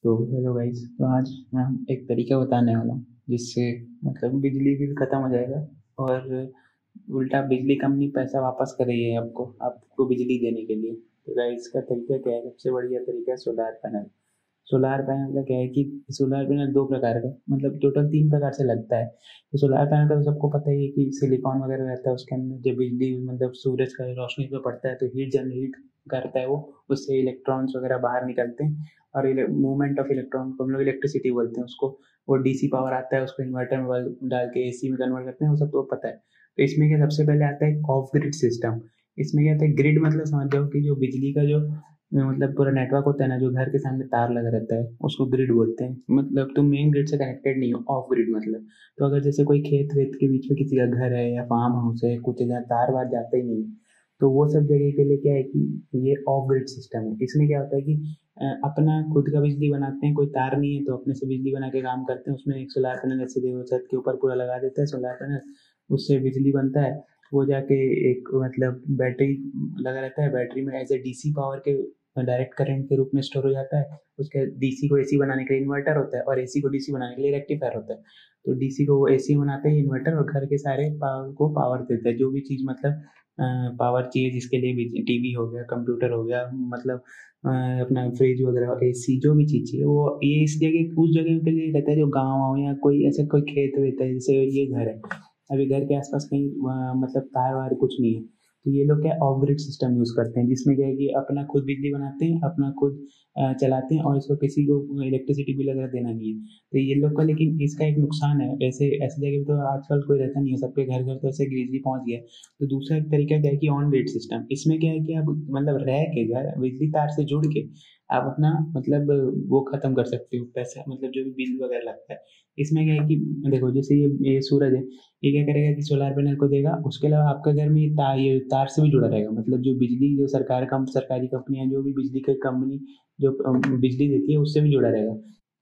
तो hello guys, तो आज मैं एक तरीका बताने वाला हूँ जिससे मतलब बिजली बिल खत्म हो जाएगा और उल्टा बिजली कंपनी पैसा वापस कर रही है आपको आपको बिजली देने के लिए। तो गाइस, इसका तरीका क्या है? सबसे बढ़िया तरीका है सोलार पैनल। सोलार पैनल का क्या है कि सोलार पैनल दो प्रकार का, मतलब टोटल तीन प्रकार से लगता है। तो सोलार पैनल का तो सबको पता ही है कि सिलिकॉन वगैरह रहता है उसके अंदर, जब बिजली मतलब सूरज का रोशनी पे पड़ता है तो हीट जनरेट करता है वो, उससे इलेक्ट्रॉन्स वगैरह बाहर निकलते हैं और मूवमेंट ऑफ इलेक्ट्रॉन को हम लोग इलेक्ट्रिसिटी बोलते हैं उसको। वो डीसी पावर आता है, उसको इन्वर्टर में डाल के एसी में कन्वर्ट करते हैं, वो सब तो पता है। तो इसमें क्या सबसे पहले आता है ऑफ ग्रिड सिस्टम। इसमें क्या आता है, ग्रिड मतलब समझ जाओ कि जो बिजली का जो मतलब पूरा नेटवर्क होता है ना, जो घर के सामने तार लगा रहता है उसको ग्रिड बोलते हैं। मतलब तुम मेन ग्रिड से कनेक्टेड नहीं हो, ऑफ ग्रिड मतलब। तो अगर जैसे कोई खेत वेत के बीच में किसी का घर है या फार्म हाउस है, कुछ जहाँ तार वार जाते ही नहीं, तो वो सब जगह के लिए क्या है कि ये ऑफ ग्रिड सिस्टम है। इसमें क्या होता है कि अपना खुद का बिजली बनाते हैं, कोई तार नहीं है तो अपने से बिजली बना के काम करते हैं। उसमें एक सोलार पैनल ऐसे देखो छत के ऊपर पूरा लगा देता है सोलार पैनल, उससे बिजली बनता है। वो जाके एक मतलब बैटरी लगा रहता है, बैटरी में एज ए डीसी पावर के डायरेक्ट करंट के रूप में स्टोर हो जाता है। उसके डीसी को एसी बनाने के लिए इन्वर्टर होता है और एसी को डीसी बनाने के लिए रेक्टिफायर होता है। तो डीसी को वो एसी बनाते हैं इन्वर्टर, और घर के सारे पावर को पावर देता है। जो भी चीज़ मतलब पावर चाहिए जिसके लिए भी, टीवी हो गया, कंप्यूटर हो गया, मतलब अपना फ्रिज वगैरह, एसी, जो भी चीज़ चाहिए वो ये इस जगह उस जगह के लिए रहता है जो गाँव वाँव या कोई ऐसा कोई खेत वेत है। जैसे ये घर है, अभी घर के आसपास कहीं मतलब तार वार कुछ नहीं है, तो ये लोग क्या ऑफ ग्रिड सिस्टम यूज़ करते हैं, जिसमें क्या है कि अपना खुद बिजली बनाते हैं, अपना खुद चलाते हैं और इसको किसी को इलेक्ट्रिसिटी बिल वगैरह देना नहीं है। तो ये लोग का, लेकिन इसका एक नुकसान है, वैसे ऐसी जगह पे तो आजकल कोई रहता नहीं है, सबके घर घर तो ऐसे बिजली पहुंच गया है। तो दूसरा एक तरीका क्या है कि ऑन ग्रिड सिस्टम। इसमें क्या है कि आप मतलब रह के घर बिजली तार से जुड़ के आप अपना मतलब वो खत्म कर सकते हो पैसा, मतलब जो भी बिल वगैरह लगता है। इसमें क्या है कि देखो, जैसे ये सूरज है, ये क्या करेगा कि सोलार पैनल को देगा, उसके अलावा आपका घर में ये तार से भी जुड़ा रहेगा। मतलब जो बिजली, जो सरकारी कंपनियां, जो भी बिजली की कंपनी जो बिजली देती है उससे भी जुड़ा रहेगा।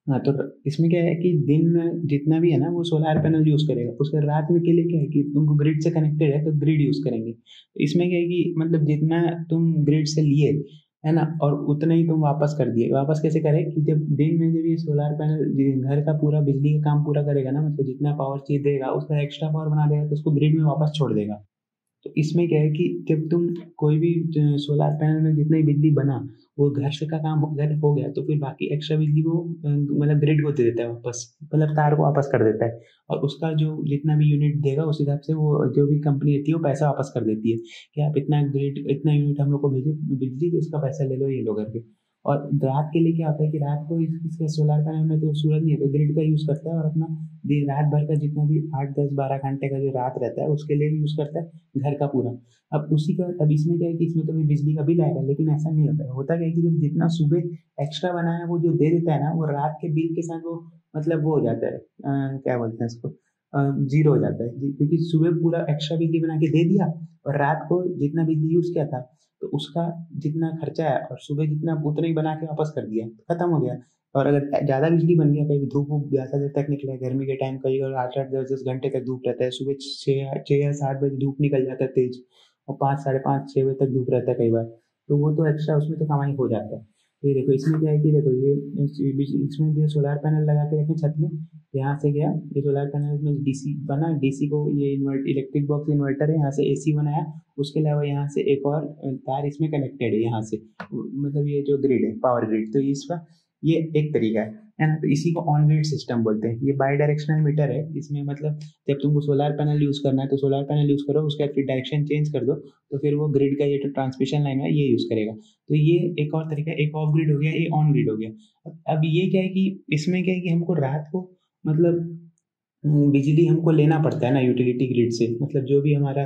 हाँ, तो इसमें क्या है कि दिन में जितना भी है ना वो सोलार पैनल यूज करेगा, उसके रात में के लिए क्या है कि तुमको ग्रिड से कनेक्टेड है तो ग्रिड यूज करेंगे। तो इसमें क्या है कि मतलब जितना तुम ग्रिड से लिए है ना, और उतना ही तुम वापस कर दिए। वापस कैसे करें कि जब दिन में जब ये सोलार पैनल घर का पूरा बिजली का काम पूरा करेगा ना, मतलब जितना पावर चाहिए देगा उसका एक्स्ट्रा पावर बना देगा तो उसको ग्रिड में वापस छोड़ देगा। तो इसमें क्या है कि जब तुम कोई भी सोलार पैनल में जितनी बिजली बना, वो घर से का काम घर हो गया, तो फिर बाकी एक्स्ट्रा बिजली वो मतलब ग्रिड को दे देता है वापस, मतलब तार को वापस कर देता है। और उसका जो जितना भी यूनिट देगा उस हिसाब से वो जो भी कंपनी देती है वो पैसा वापस कर देती है कि आप इतना ग्रिड, इतना यूनिट हम लोग को भेजे बिजली, तो इसका पैसा ले लो ये लो करके। और रात के लिए क्या होता है कि रात को इसके सोलार पैनल में तो सूरज नहीं है, तो ग्रिड का यूज करता है और अपना दिन रात भर का जितना भी 8 10 12 घंटे का जो रात रहता है उसके लिए भी यूज करता है घर का पूरा। अब उसी का, अब इसमें क्या है कि इसमें तो भी बिजली का बिल आएगा, लेकिन ऐसा नहीं होता है। होता क्या है कि जब जितना सुबह एक्स्ट्रा बना है वो जो दे देता है ना, वो रात के बिल के साथ वो मतलब वो हो जाता है, क्या बोलते हैं इसको, जीरो हो जाता है क्योंकि सुबह पूरा एक्स्ट्रा बिजली बना के दे दिया और रात को जितना बिजली यूज किया था तो उसका जितना खर्चा है और सुबह जितना उतना ही बना के वापस कर दिया, खत्म हो गया। और अगर ज्यादा बिजली बन गया, कहीं धूप वूप ज्यादा देर तक निकले, गर्मी के टाइम कहीं और 8 8 10 10 घंटे तक धूप रहता है, सुबह 6 6 या 7 बजे धूप निकल जाता है तेज, और 5 साढ़े 5 6 बजे तक धूप रहता है कई बार, तो वो तो एक्स्ट्रा उसमें तो कमाई हो जाता है। तो ये देखो इसमें क्या है कि देखो ये इसमें जो सोलार पैनल लगा के रखें छत में, यहाँ से गया ये सोलार पैनल में डीसी बना, डीसी को ये इन्वर्ट इलेक्ट्रिक बॉक्स इन्वर्टर है, यहाँ से एसी बनाया। उसके अलावा यहाँ से एक और तार इसमें कनेक्टेड है यहाँ से, मतलब ये जो ग्रिड है पावर ग्रिड, तो इसका ये एक तरीका है ना। तो इसी को ऑन ग्रिड सिस्टम बोलते हैं। ये बाई डायरेक्शनल मीटर है, इसमें मतलब जब तुमको सोलार पैनल यूज करना है तो सोलार पैनल यूज करो, उसके बाद फिर डायरेक्शन चेंज कर दो, तो फिर वो ग्रिड का ये जो ट्रांसमिशन लाइन है ये यूज करेगा। तो ये एक और तरीका, एक ऑफ ग्रिड हो गया, ये ऑन ग्रिड हो गया। अब ये क्या है कि इसमें क्या है कि हमको रात को मतलब बिजली हमको लेना पड़ता है ना यूटिलिटी ग्रिड से, मतलब जो भी हमारा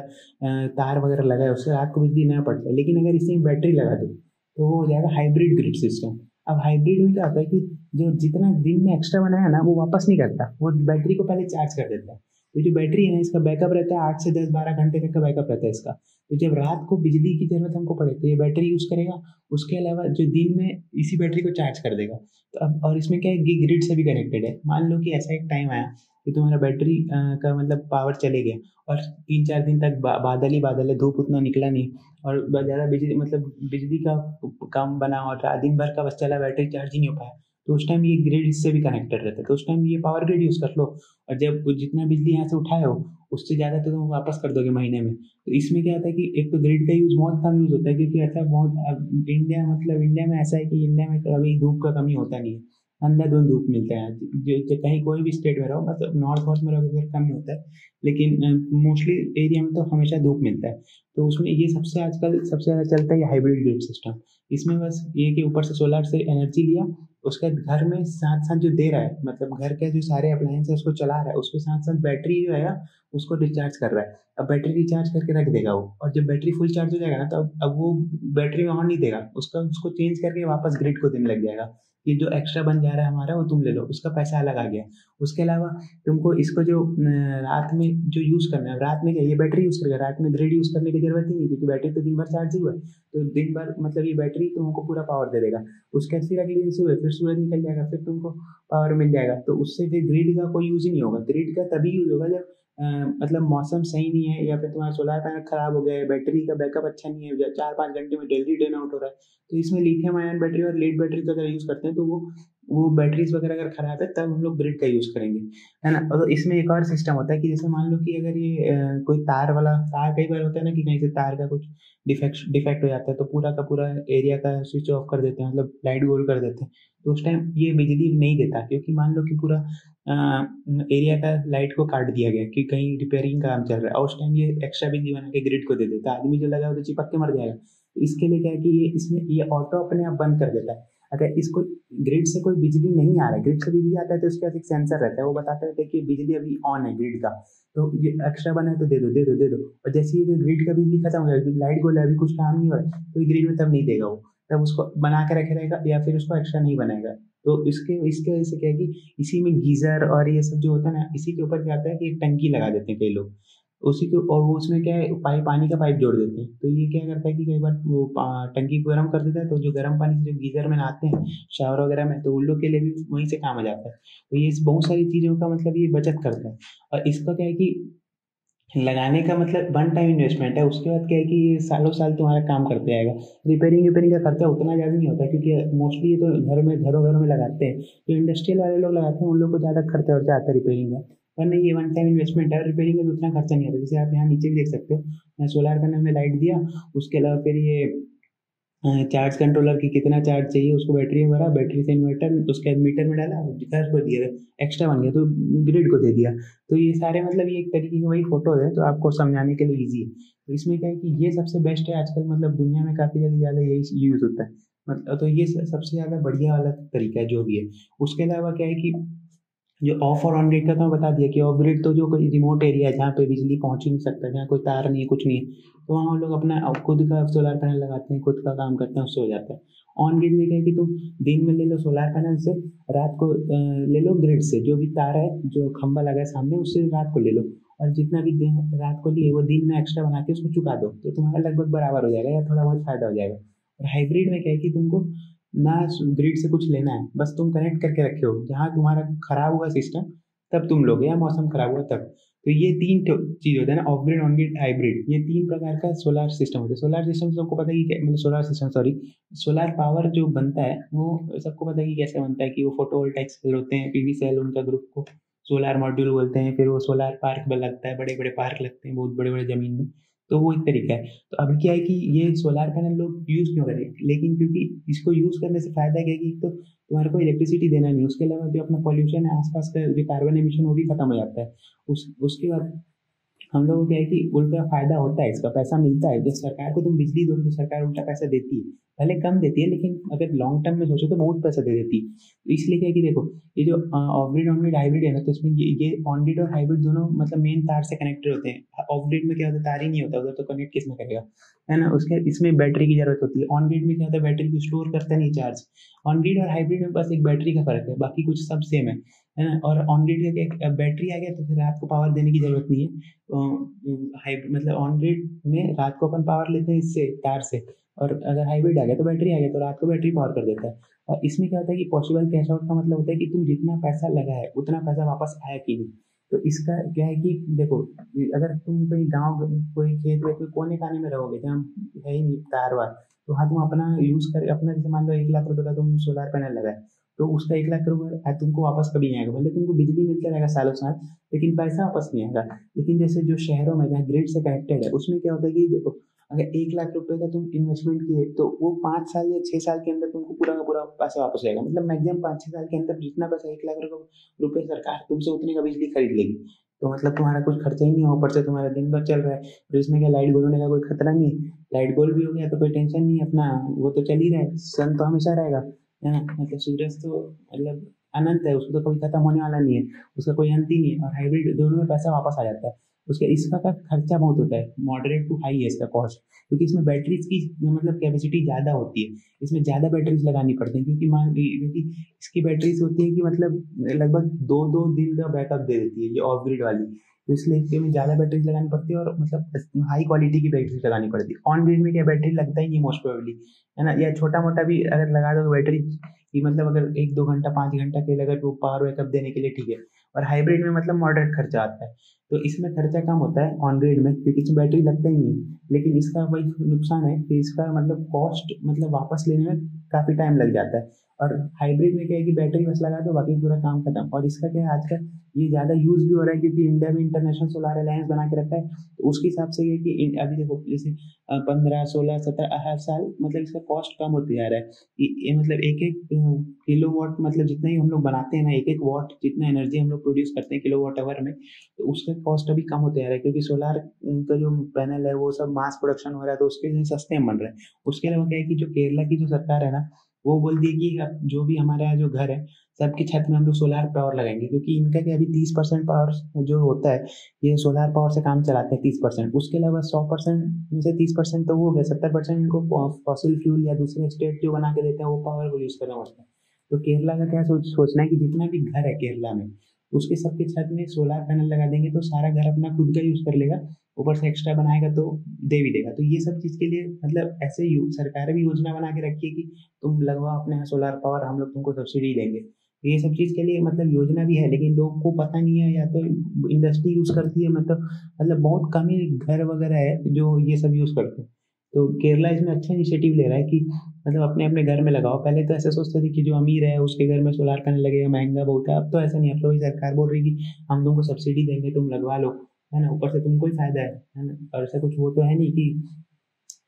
तार वगैरह लगा है उससे रात को बिजली लेना पड़ता है। लेकिन अगर इसमें बैटरी लगा दो तो वो हो जाएगा हाइब्रिड ग्रिड सिस्टम। अब हाइब्रिड में क्या होता है कि जो जितना दिन में एक्स्ट्रा बनाया ना वो वापस नहीं करता, वो बैटरी को पहले चार्ज कर देता है। तो जो बैटरी है ना, इसका बैकअप रहता है 8 से 10 12 घंटे तक का बैकअप रहता है इसका। तो जब रात को बिजली की जरूरत हमको पड़े तो ये बैटरी यूज करेगा, उसके अलावा जो दिन में इसी बैटरी को चार्ज कर देगा। तो अब और इसमें क्या है, ग्रिड से भी कनेक्टेड है। मान लो कि ऐसा एक टाइम आया कि तुम्हारा बैटरी का मतलब पावर चले गया और 3 4 दिन तक बादल ही बादल है, धूप उतना निकला नहीं और ज़्यादा बिजली मतलब बिजली का कम बना और दिन भर का बस चला, बैटरी चार्ज ही नहीं हो पाया। तो उस टाइम ये ग्रिड इससे भी कनेक्टेड रहता है, तो उस टाइम ये पावर ग्रिड यूज़ कर लो, और जब जितना बिजली यहाँ से उठाए हो उससे ज़्यादा तो तुम वापस कर दोगे महीने में। तो इसमें क्या होता है कि एक तो ग्रिड का यूज़ बहुत कम यूज़ होता है, क्योंकि ऐसा बहुत अब इंडिया में ऐसा है कि इंडिया में कभी धूप का कमी होता नहीं है, अंधाधुंध धूप मिलता है। जो कहीं कोई भी स्टेट में रहो, मतलब नॉर्थ वॉर्थ में रहो तो कम ही होता है, लेकिन मोस्टली एरिया में तो हमेशा धूप मिलता है। तो उसमें ये सबसे आजकल सबसे ज़्यादा चलता है ये हाइब्रिड ग्रिड सिस्टम। इसमें बस ये कि ऊपर से सोलर से एनर्जी लिया, उसके बाद घर में साथ साथ जो दे रहा है, मतलब घर के जो सारे अप्लायंस है उसको चला रहा है, उसके साथ साथ बैटरी जो है उसको रिचार्ज कर रहा है। अब बैटरी रिचार्ज करके रख देगा वो, और जब बैटरी फुल चार्ज हो जाएगा ना, तो अब वो बैटरी में ऑन नहीं देगा, उसको चेंज करके वापस ग्रिड को देने लग जाएगा। ये जो एक्स्ट्रा बन जा रहा है हमारा वो तुम ले लो, उसका पैसा अलग आ गया। उसके अलावा तुमको इसको जो रात में जो यूज़ करना है, रात में क्या ये बैटरी यूज़ करेगा, रात में ग्रिड यूज़ करने की जरूरत ही नहीं, क्योंकि बैटरी तो दिन भर चार्ज ही हुआ है। तो दिन भर मतलब ये बैटरी तुमको पूरा पावर दे देगा। उसके बाद फिर अगले दिन सुबह फिर सूरज निकल जाएगा, फिर तुमको पावर मिल जाएगा। तो उससे फिर ग्रिड का कोई यूज़ ही नहीं होगा। ग्रिड का तभी यूज़ होगा जब मतलब मौसम सही नहीं है, या फिर तुम्हारा सोलर पैनल खराब हो गया है, बैटरी का बैकअप अच्छा नहीं है, 4-5 घंटे में जल्दी ड्रेन आउट हो रहा है। तो इसमें लिथियम आयन बैटरी और लीड बैटरी का अगर यूज़ करते हैं, तो वो बैटरीज वगैरह अगर खराब है तब हम लोग ग्रिड का यूज़ करेंगे, है ना। और इसमें एक और सिस्टम होता है कि जैसे मान लो कि अगर ये कोई तार वाला तार, कई बार होता है ना कि कहीं से तार का कुछ डिफेक्ट हो जाता है, तो पूरा का पूरा एरिया का स्विच ऑफ कर देते हैं, मतलब लाइट गोल कर देते हैं। तो उस टाइम ये बिजली नहीं देता, क्योंकि मान लो कि पूरा एरिया का लाइट को काट दिया गया कि कहीं रिपेयरिंग का काम चल रहा है, और उस टाइम ये एक्स्ट्रा बिजली बना के ग्रिड को दे देता है। आदमी जो लगा है वो तो चिपक के मर जाएगा। तो इसके लिए क्या है कि ये इसमें ये ऑटो अपने आप बंद कर देता है। अगर इसको ग्रिड से कोई बिजली नहीं आ रहा है, ग्रिड से बिजली आता है, तो उसके पास एक सेंसर रहता है, वो बताता रहता है कि बिजली अभी ऑन है ग्रिड का, तो ये एक्स्ट्रा बना है तो दे दो दे दो दे दो। और जैसे ही ग्रिड का बिजली खत्म हो जाएगी, लाइट गोल है अभी कुछ काम नहीं हो रहा है, तो ये ग्रिड में तब नहीं देगा वो, तब उसको बना के रखे रहेगा, या फिर उसको एक्स्ट्रा नहीं बनाएगा। तो इसके इसके वजह से क्या है कि इसी में गीजर और ये सब जो होता है ना, इसी के ऊपर क्या आता है कि एक टंकी लगा देते हैं कई लोग उसी को, और वो उसमें क्या है पानी का पाइप जोड़ देते हैं। तो ये क्या करता है कि कई बार वो टंकी को गर्म कर देता है, तो जो गर्म पानी से जो गीजर में नहाते हैं शावर वगैरह में, तो उन लोग के लिए भी वहीं से काम आ जाता है। तो ये बहुत सारी चीज़ों का मतलब ये बचत करता है। और इसका क्या है कि लगाने का मतलब वन टाइम इन्वेस्टमेंट है, उसके बाद क्या है कि ये सालों साल तुम्हारा काम करते आएगा। रिपेयरिंग का खर्चा उतना ज़्यादा नहीं होता, क्योंकि मोस्टली ये तो घरों में लगाते हैं। जो इंडस्ट्रियल वाले लोग लगाते हैं उन लोग को ज़्यादा खर्चा वर्चा आता है रिपेयरिंग का, पर नहीं ये वन टाइम इन्वेस्टमेंट है। रिपेयरिंग का भी उतना खर्चा नहीं आता। जैसे आप यहाँ नीचे भी देख सकते हो, मैं सोलर पैनल में लाइट दिया, उसके अलावा फिर ये चार्ज कंट्रोलर की कितना चार्ज चाहिए उसको बैटरी में भरा, बैटरी से इन्वर्टर, उसके बाद मीटर में डाला, घर को दिया, एक्स्ट्रा बन गया तो ग्रिड को दे दिया। तो ये सारे मतलब ये एक तरीके की वही फोटो है, तो आपको समझाने के लिए ईजी है। तो इसमें क्या है कि ये सबसे बेस्ट है आजकल, मतलब दुनिया में काफ़ी ज़्यादा यही यूज़ होता है। मतलब तो ये सबसे ज़्यादा बढ़िया वाला तरीका है जो भी है। उसके अलावा क्या है कि जो ऑफ और ऑन ग्रिड का तो मैं बता दिया कि ऑफ ग्रिड तो जो कोई रिमोट एरिया है जहाँ पे बिजली पहुंच ही नहीं सकता, जहाँ कोई तार नहीं है कुछ नहीं है, तो वहाँ हम लोग अपना खुद का सोलर पैनल लगाते हैं, खुद का काम करते हैं, उससे हो जाता है। ऑन ग्रिड में क्या है कि तुम दिन में ले लो सोलर पैनल से, रात को ले लो ग्रिड से, जो भी तार है जो खंभा लगा है सामने उससे रात को ले लो, और जितना भी दिन रात को लिए वो दिन में एक्स्ट्रा बना के उसको चुका दो, तो तुम्हारा लगभग बराबर हो जाएगा या थोड़ा बहुत फायदा हो जाएगा। और हाइब्रिड में क्या है कि तुमको ना ग्रिड से कुछ लेना है, बस तुम कनेक्ट करके रखे हो, जहाँ तुम्हारा खराब हुआ सिस्टम तब तुम लोगे, या मौसम खराब हुआ तब। तो ये तीन चीज होता है ना, of grid, on grid, hybrid, ये तीन प्रकार का सोलर सिस्टम होता है। सोलर सिस्टम सबको पता है कि मतलब solar system sorry, solar power जो बनता है वो सबको पता है कि कैसे बनता है, कि वो फोटोवोल्टाइक सेल होते हैं, पीवी सेल उनका ग्रुप को सोलर मॉड्यूल बोलते हैं, फिर वो सोलर पार्क में लगता है, बड़े बड़े पार्क लगते हैं बहुत बड़े बड़े जमीन में। तो वो एक तरीका है। तो अब क्या है कि ये सोलर पैनल लोग यूज़ क्यों करें, लेकिन क्योंकि इसको यूज़ करने से फायदा क्या है कि एक तो तुम्हारे को इलेक्ट्रिसिटी देना नहीं, उसके अलावा जो अपना पॉल्यूशन है आसपास का जो कार्बन एमिशन वो भी खत्म हो जाता है। उसके बाद हम लोगों को क्या है कि उल्टा फायदा होता है, इसका पैसा मिलता है। जब सरकार को तुम बिजली दो तो सरकार उल्टा पैसा देती है, भले कम देती है लेकिन अगर लॉन्ग टर्म में सोचो तो बहुत पैसा दे देती है। तो इसलिए क्या है कि देखो ये जो of grid on grid hybrid है ना, तो इसमें ये ऑन ग्रिड और हाइब्रिड दोनों मतलब मेन तार से कनेक्टेड होते हैं। ऑफ ग्रिड में क्या होता है, तार ही नहीं होता उधर, तो कनेक्ट किसमें करेगा, है ना। उसके इसमें बैटरी की जरूरत होती है। ऑन ग्रिड में क्या होता है, बैटरी को स्टोर करता नहीं चार्ज। ऑन ग्रिड और हाइब्रिड में बस एक बैटरी का फर्क है, बाकी कुछ सब सेम है ना। और ऑन ग्रिड का एक बैटरी आ गया तो फिर रात को पावर देने की जरूरत नहीं है। हाइब्रिड मतलब ऑन ग्रिड में रात को अपन पावर लेते हैं इससे तार से, और अगर हाइब्रिड आ गया तो बैटरी आ गया तो रात को बैटरी पावर कर देता है। और इसमें क्या होता है कि पॉसिबल कैश आउट का मतलब होता है कि तुम जितना पैसा लगा है उतना पैसा वापस आया कि नहीं। तो इसका क्या है कि देखो, अगर तुम कोई गाँव कोई खेत में कोई कोने काने में रहोगे जहाँ है ही नहीं तार वार, तो हाँ तुम अपना यूज कर अपना, जैसे मान लो 1 लाख रुपए का तुम सोलर पैनल लगाए, तो उसका 1 लाख रुपये आज तुमको वापस कभी नहीं आएगा। भले तुमको बिजली मिलता रहेगा सालों साल, लेकिन पैसा वापस नहीं आएगा। लेकिन जैसे जो शहरों में जहाँ ग्रिड से कनेक्टेड है, उसमें क्या होता है कि देखो, अगर 1 लाख रुपए का तुम इन्वेस्टमेंट किए तो वो 5 साल या 6 साल के अंदर तुमको पूरा का पूरा पैसा वापस आएगा। मतलब मैक्सिमम 5-6 साल के अंदर जितना पैसा 1 लाख रुपए सरकार तुमसे उतने का बिजली खरीद लेगी। तो मतलब तुम्हारा कुछ खर्चा ही नहीं हो, ऊपर से तुम्हारा दिन भर चल रहा है। तो इसमें क्या लाइट गोल होने का कोई खतरा नहीं है। लाइट गोल भी हो गया तो कोई टेंशन नहीं है, अपना वो तो चल ही रहा है, सन तो हमेशा रहेगा, है ना। मतलब सूरज तो मतलब अनंत है, उसको तो कभी खत्म होने वाला नहीं है, उसका कोई अंत ही नहीं है। और हाइब्रिड दोनों में पैसा वापस आ जाता है। उसका इसका का खर्चा बहुत होता है, मॉडरेट टू हाई है इसका कॉस्ट, क्योंकि इसमें बैटरीज की मतलब कैपेसिटी ज़्यादा होती है। इसमें ज़्यादा बैटरीज लगानी पड़ती है, क्योंकि इसकी बैटरीज होती है कि मतलब लगभग 2-2 दिन का बैकअप दे देती है ये ऑफ ग्रिड वाली। तो इसलिए इसमें ज़्यादा बैटरीज लगानी पड़ती है, और मतलब हाई क्वालिटी की बैटरीज लगानी पड़ती है। ऑन ग्रिड में क्या बैटरी लगता ही नहीं मोस्ट प्रोबेबली, है ना। या छोटा मोटा भी अगर लगा दो बैटरी कि मतलब अगर 1-2 घंटा 5 घंटा के लिए अगर वो पावर बैकअप देने के लिए ठीक है। और हाइब्रिड में मतलब मॉडरेट खर्चा आता है, तो इसमें खर्चा कम होता है ऑन ग्रिड में, क्योंकि इसमें बैटरी लगता ही नहीं है। लेकिन इसका वही नुकसान है कि इसका मतलब कॉस्ट मतलब वापस लेने में काफ़ी टाइम लग जाता है। और हाइब्रिड में क्या है कि बैटरी बस लगा दो, बाकी पूरा काम खत्म। और इसका क्या है, आजकल ये ज़्यादा यूज़ भी हो रहा है, क्योंकि इंडिया में इंटरनेशनल सोलर अलायंस बना के रखा है। तो उसके हिसाब से ये कि अभी देखो जैसे 15-16-17 हर साल मतलब इसका कॉस्ट कम होते जा रहा है। ये मतलब एक एक किलो वाट, मतलब जितना ही हम लोग बनाते हैं ना, एक एक वाट जितना एनर्जी हम लोग प्रोड्यूस करते हैं किलो वाट आवर में, तो उसका कॉस्ट अभी कम होते जा रहा है। क्योंकि सोलार का जो पैनल है वो सब मास प्रोडक्शन हो रहा है, तो उसके लिए सस्ते में बन रहे हैं। उसके अलावा क्या है कि जो केरला की जो सरकार है ना, वो बोल दी कि अब जो भी हमारा जो घर है सबकी छत में हम लोग सोलार पावर लगाएंगे। क्योंकि इनका क्या अभी 30% पावर जो होता है ये सोलार पावर से काम चलाते हैं, 30%। उसके अलावा 100% में से 30% तो वो हो गया, 70% इनको फॉसिल फ्यूल या दूसरे स्टेट जो बना के देते हैं वो पावर को यूज़ करना पड़ता है। तो केरला का क्या सोचना है कि जितना भी घर है केरला में, उसके सबके छत में सोलार पैनल लगा देंगे, तो सारा घर अपना खुद का यूज़ कर लेगा, ऊपर से एक्स्ट्रा बनाएगा तो दे भी देगा। तो ये सब चीज़ के लिए मतलब ऐसे सरकार भी योजना बना के रखी है कि तुम लगवाओ अपने यहाँ सोलार पावर, हम लोग तुमको सब्सिडी देंगे। तो ये सब चीज़ के लिए मतलब योजना भी है, लेकिन लोगों को पता नहीं है, या तो इंडस्ट्री यूज़ करती है, मतलब बहुत कम ही घर वगैरह है जो ये सब यूज़ करते हैं। तो केरला इसमें अच्छा इनिशिएटिव ले रहा है कि मतलब अपने अपने घर में लगाओ। पहले तो ऐसे सोचते थे कि जो अमीर है उसके घर में सोलार पैनल लगेगा, महंगा बहुत है। अब तो ऐसा नहीं, अब तो वही सरकार बोल रही है कि हम तुमको सब्सिडी देंगे, तुम लगवा लो, है ना। ऊपर से तुमको ही फायदा है ना। और ऐसा कुछ वो तो है नहीं कि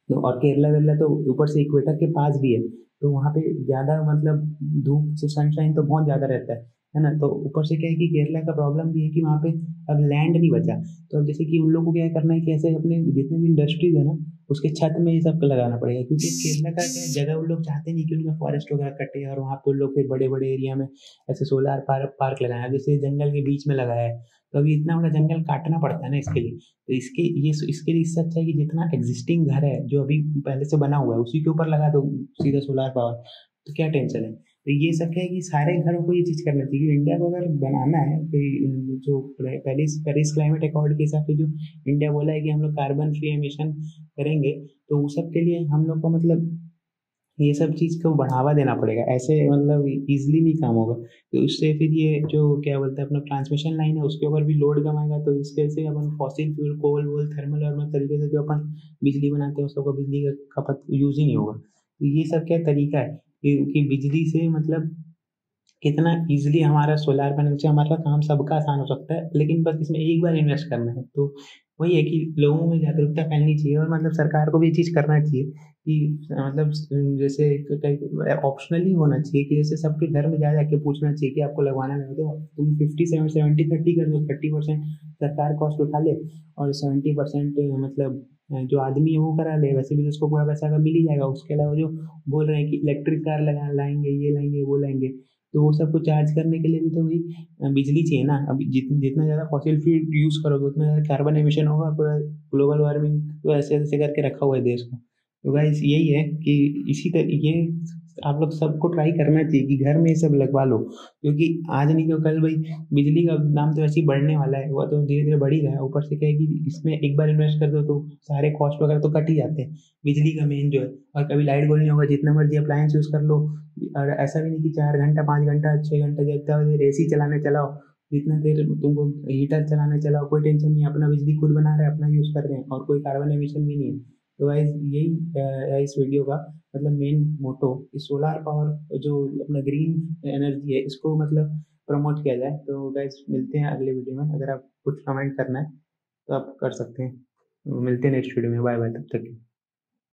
तो। और केरला वेरला तो ऊपर से इक्वेटर के पास भी है, तो वहाँ पे ज़्यादा मतलब धूप से सनशाइन तो बहुत ज़्यादा रहता है ना। तो ऊपर से क्या है कि केरला का प्रॉब्लम भी है कि वहाँ पे अब लैंड नहीं बचा। तो अब जैसे कि उन लोगों को क्या करना है कि ऐसे अपने जितने भी इंडस्ट्रीज है ना, उसके छत में ये सब लगाना पड़ेगा। क्योंकि केरला का क्या जगह उन लोग चाहते नहीं कि उनका फॉरेस्ट वगैरह कटे, और वहाँ पे उन लोग फिर बड़े बड़े एरिया में ऐसे सोलार पार्क लगाया, जैसे जंगल के बीच में लगाया है। तो अभी इतना बड़ा जंगल काटना पड़ता है ना इसके लिए। तो इसके लिए इससे अच्छा है कि जितना एग्जिस्टिंग घर है जो अभी पहले से बना हुआ है उसी के ऊपर लगा दो सीधा सोलार पावर, तो क्या टेंशन है। तो ये सब क्या है कि सारे घरों को ये चीज़ करना चाहिए। इंडिया को अगर बनाना है कि जो पेरिस पेरिस क्लाइमेट अकॉर्ड के हिसाब से जो इंडिया बोला है कि हम लोग कार्बन फ्री एमिशन करेंगे, तो उस सब के लिए हम लोग को मतलब ये सब चीज़ को बढ़ावा देना पड़ेगा। ऐसे मतलब इजीली नहीं काम होगा। तो उससे फिर ये जो क्या बोलते हैं अपना ट्रांसमिशन लाइन है उसके ऊपर भी लोड कम आएगा। तो इसके से अपन फॉसिल फ्यूल कोल वोल थर्मल और तरीके से जो अपन बिजली बनाते हैं उसका बिजली का खपत यूज ही नहीं होगा। तो ये सब क्या तरीका है कि बिजली से मतलब कितना इजीली हमारा सोलार पैनल से हमारा काम सबका आसान हो सकता है। लेकिन बस इसमें एक बार इन्वेस्ट करना है। तो वही है कि लोगों में जागरूकता फैलनी चाहिए, और मतलब सरकार को भी ये चीज़ करना चाहिए कि मतलब जैसे ऑप्शनली होना चाहिए कि जैसे सबके घर में जा जाके पूछना चाहिए कि आपको लगवाना है तो तुम 50-70-30 कर दो, 30% सरकार कॉस्ट उठा ले और 70% मतलब जो आदमी है वो करा ले। वैसे भी तो उसको पूरा पैसा का मिल ही जाएगा। उसके अलावा जो बोल रहे हैं कि इलेक्ट्रिक कार लगा लाएंगे, ये लाएंगे वो लाएंगे, तो वो सब कुछ चार्ज करने के लिए भी तो वही बिजली चाहिए ना। अभी जितना ज़्यादा फॉसिल फ्यूल यूज़ करोगे उतना ज़्यादा कार्बन एमिशन होगा, पूरा ग्लोबल वार्मिंग तो ऐसे ऐसे करके रखा हुआ है देश को। तो गाइस यही है कि इसी तरह ये आप लोग सबको ट्राई करना चाहिए कि घर में ये सब लगवा लो। क्योंकि आज नहीं तो कल भाई बिजली का दाम तो ऐसे ही बढ़ने वाला है, वो तो धीरे धीरे बढ़ ही रहा है। ऊपर से क्या है कि इसमें एक बार इन्वेस्ट कर दो तो सारे कॉस्ट वगैरह तो कट ही जाते हैं, बिजली का मेन जो है। और कभी लाइट गोल नहीं होगा, जितना मर्जी अप्लायंस यूज़ कर लो। और ऐसा भी नहीं कि 4 घंटा 5 घंटा 6 घंटा जितना देर AC चलाने चलाओ, जितना देर तुमको हीटर चलाने चलाओ, कोई टेंशन नहीं है। अपना बिजली खुद बना रहे हैं, अपना यूज़ कर रहे हैं, और कोई कार्बन एमिशन भी नहीं है। तो गाइस यही है इस वीडियो का मतलब मेन मोटो, इस सोलार पावर जो अपना ग्रीन एनर्जी है इसको मतलब प्रमोट किया जाए। तो गाइस मिलते हैं अगले वीडियो में, अगर आप कुछ कमेंट करना है तो आप कर सकते हैं। तो मिलते हैं नेक्स्ट वीडियो में, बाय बाय तब तक के लिए।